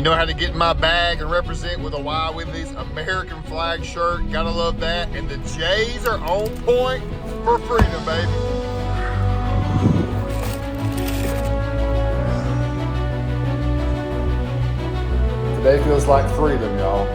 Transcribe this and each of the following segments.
know how to get in my bag and represent with a Wild Willies American flag shirt. Gotta love that. And the J's are on point for freedom, baby. Today feels like freedom, y'all.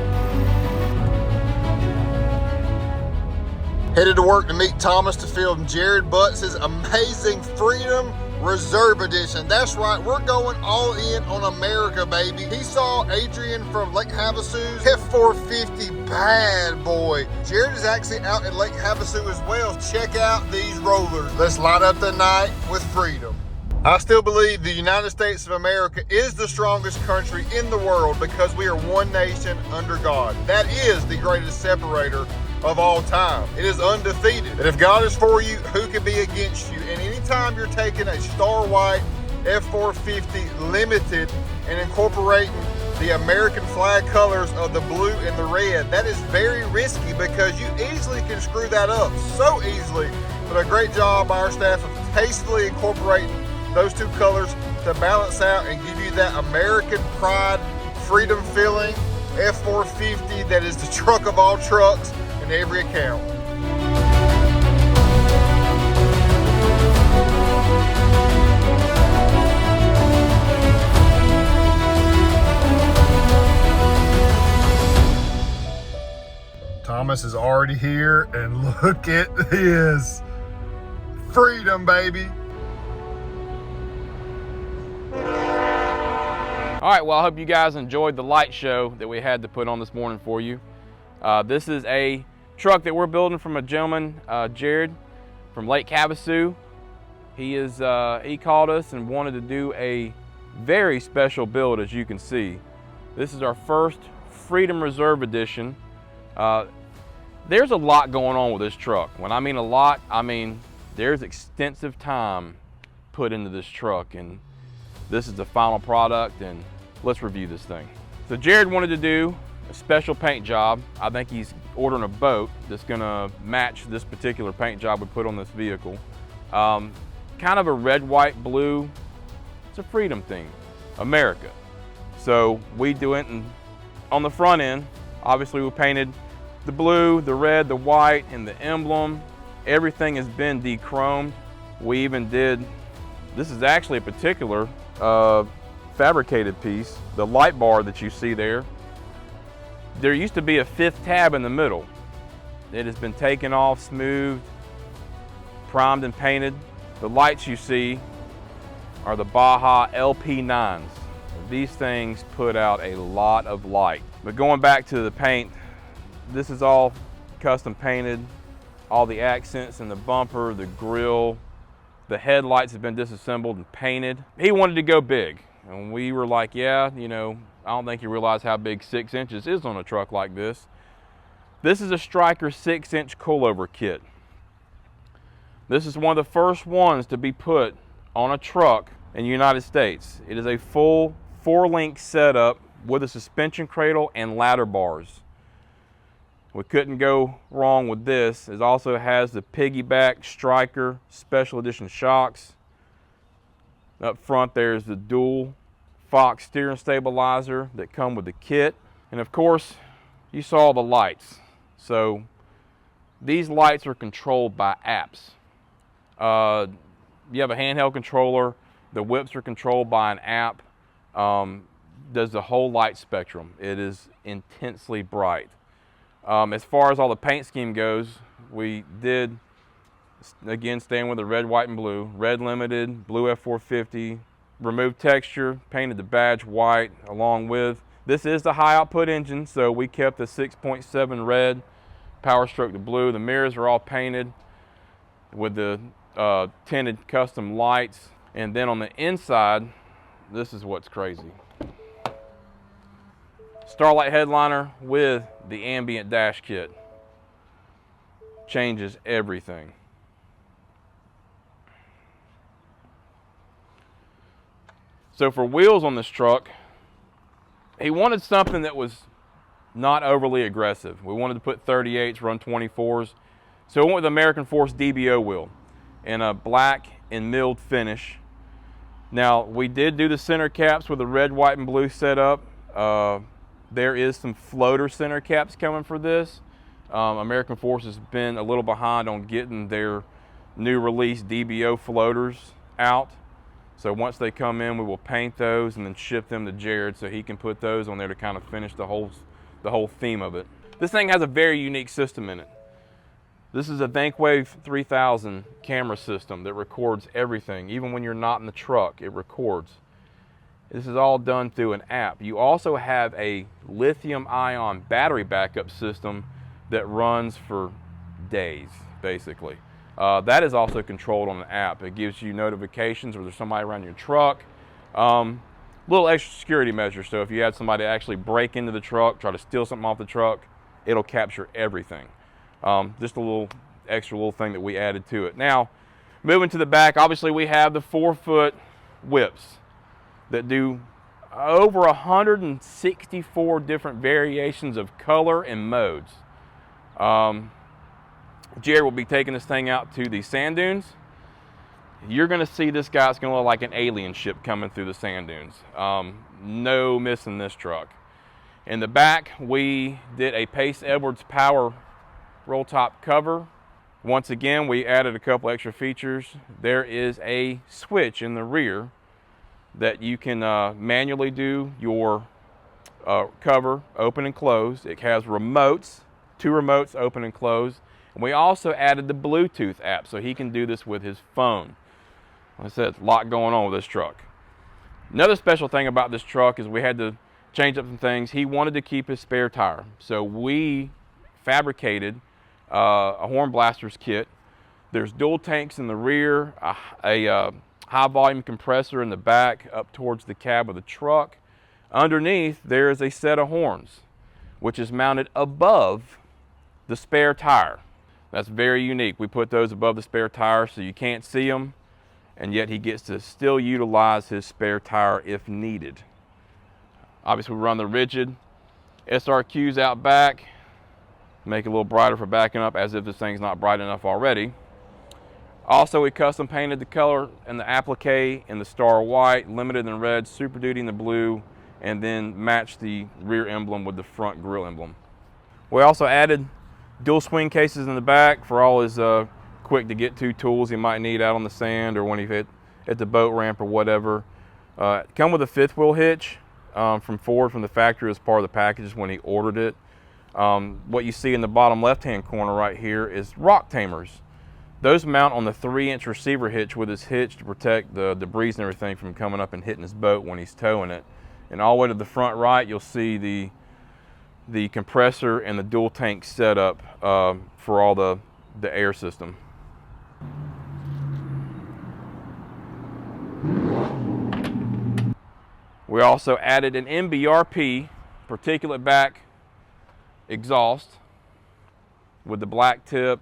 Headed to work to meet Thomas to film Jared Butts' amazing Freedom Reserve Edition. That's right, we're going all in on America, baby. He saw Adrian from Lake Havasu's F-450 bad boy. Jared is actually out at Lake Havasu as well. Check out these rollers. Let's light up the night with freedom. I still believe the United States of America is the strongest country in the world because we are one nation under God. That is the greatest separator of all time. It is undefeated. And if God is for you, who can be against you? And anytime you're taking a star white F-450 limited and incorporating the American flag colors of the blue and the red, that is very risky because you easily can screw that up, so easily. But a great job by our staff of tastefully incorporating those two colors to balance out and give you that American pride, freedom feeling F-450 that is the truck of all trucks in every account. Thomas is already here, and look at this. Freedom, baby. All right, well, I hope you guys enjoyed the light show that we had to put on this morning for you. This is a truck that we're building from a gentleman, Jared, from Lake Havasu. He called us and wanted to do a very special build, as you can see. This is our first Freedom Reserve Edition. There's a lot going on with this truck. When I mean a lot, I mean there's extensive time put into this truck, and this is the final product, and let's review this thing. So Jared wanted to do a special paint job. I think he's ordering a boat that's gonna match this particular paint job we put on this vehicle. Kind of a red, white, blue. It's a freedom thing, America. So we do it, and on the front end, obviously we painted the blue, the red, the white, and the emblem. Everything has been de-chromed. We even did, this is actually a particular fabricated piece, the light bar that you see there. There used to be a 5th tab in the middle. It has been taken off, smoothed, primed and painted. The lights you see are the Baja LP9s. These things put out a lot of light. But going back to the paint, this is all custom painted. All the accents in the bumper, the grille, the headlights have been disassembled and painted. He wanted to go big, and we were like, yeah, you know, I don't think you realize how big 6 inches is on a truck like this. This is a Striker 6-inch coilover kit. This is one of the first ones to be put on a truck in the United States. It is a full 4-link setup with a suspension cradle and ladder bars. We couldn't go wrong with this. It also has the piggyback Striker special edition shocks. Up front there's the dual Fox steering stabilizer that come with the kit. And of course, you saw the lights. So these lights are controlled by apps. You have a handheld controller. The whips are controlled by an app. Does the whole light spectrum. It is intensely bright. As far as all the paint scheme goes, we did, again, staying with the red, white, and blue. Red limited, blue F-450, removed texture, painted the badge white along with. This is the high output engine, so we kept the 6.7 red, power stroke the blue. The mirrors are all painted with the tinted custom lights. And then on the inside, this is what's crazy. Starlight headliner with the ambient dash kit. Changes everything. So for wheels on this truck, he wanted something that was not overly aggressive. We wanted to put 38s, run 24s. So we went with the American Force DBO wheel in a black and milled finish. Now we did do the center caps with a red, white, and blue setup. There is some floater center caps coming for this. American Force has been a little behind on getting their new release DBO floaters out. So once they come in, we will paint those and then ship them to Jared so he can put those on there to kind of finish the whole theme of it. This thing has a very unique system in it. This is a ThinkWave 3000 camera system that records everything. Even when you're not in the truck, it records. This is all done through an app. You also have a lithium-ion battery backup system that runs for days, basically. That is also controlled on the app. It gives you notifications or there's somebody around your truck. Little extra security measures. So if you had somebody actually break into the truck, try to steal something off the truck, it'll capture everything. Just a little extra thing that we added to it. Now, moving to the back, obviously we have the 4-foot whips that do over 164 different variations of color and modes. Jared will be taking this thing out to the sand dunes. You're going to see this guy. It's going to look like an alien ship coming through the sand dunes. No missing this truck. In the back, we did a Pace Edwards power roll top cover. Once again, we added a couple extra features. There is a switch in the rear that you can manually do your cover open and close. It has remotes, 2 remotes open and close. And we also added the Bluetooth app so he can do this with his phone. Like I said, a lot going on with this truck. Another special thing about this truck is we had to change up some things. He wanted to keep his spare tire. So we fabricated a horn blasters kit. There's dual tanks in the rear, a high volume compressor in the back up towards the cab of the truck. Underneath there is a set of horns which is mounted above the spare tire. That's very unique. We put those above the spare tire so you can't see them, and yet he gets to still utilize his spare tire if needed. Obviously we run the rigid SRQs out back, make it a little brighter for backing up as if this thing's not bright enough already. Also, we custom painted the color and the applique in the Star White, Limited in red, Super Duty in the blue, and then matched the rear emblem with the front grille emblem. We also added dual swing cases in the back for all his quick to get to tools he might need out on the sand or when he hit at the boat ramp or whatever. Come with a 5th wheel hitch from Ford from the factory as part of the package when he ordered it. What you see in the bottom left-hand corner right here is rock tamers. Those mount on the 3-inch receiver hitch with his hitch to protect the debris and everything from coming up and hitting his boat when he's towing it. And all the way to the front right, you'll see the compressor and the dual tank setup for all the air system. We also added an MBRP particulate back exhaust with the black tip.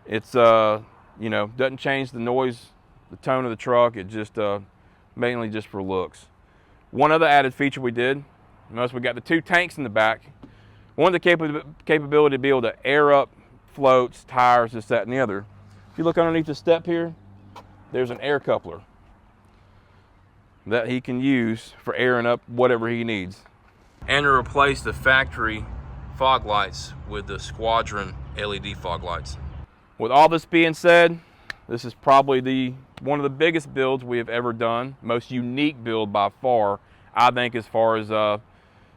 It's you know, doesn't change the noise, the tone of the truck. It just mainly just for looks. One other added feature we did, notice we got the 2 tanks in the back. One, the capability to be able to air up floats, tires, this, that, and the other. If you look underneath the step here, there's an air coupler that he can use for airing up whatever he needs. And to replace the factory fog lights with the Squadron LED fog lights. With all this being said, this is probably one of the biggest builds we have ever done, most unique build by far, I think, as far as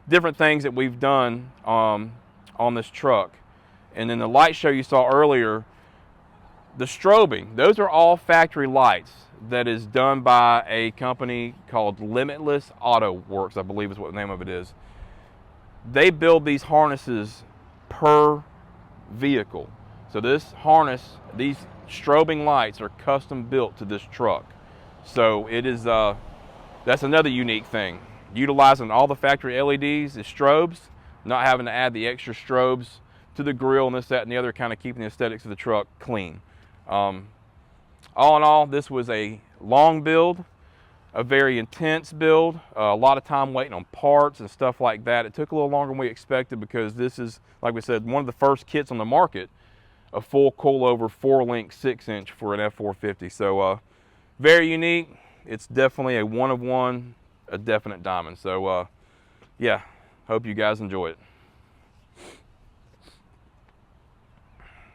different things that we've done on this truck. And then the light show you saw earlier, the strobing, those are all factory lights that is done by a company called Limitless Auto Works, I believe is what the name of it is. They build these harnesses per vehicle. So this harness, these strobing lights are custom built to this truck. So it is, that's another unique thing. Utilizing all the factory LEDs as strobes, not having to add the extra strobes to the grill and this, that, and the other, kind of keeping the aesthetics of the truck clean. All in all, this was a long build, a very intense build, a lot of time waiting on parts and stuff like that. It took a little longer than we expected because this is, like we said, one of the first kits on the market, a full coilover 4-link 6-inch for an F-450. So very unique. It's definitely a one-of-one a definite diamond. So yeah, hope you guys enjoy it.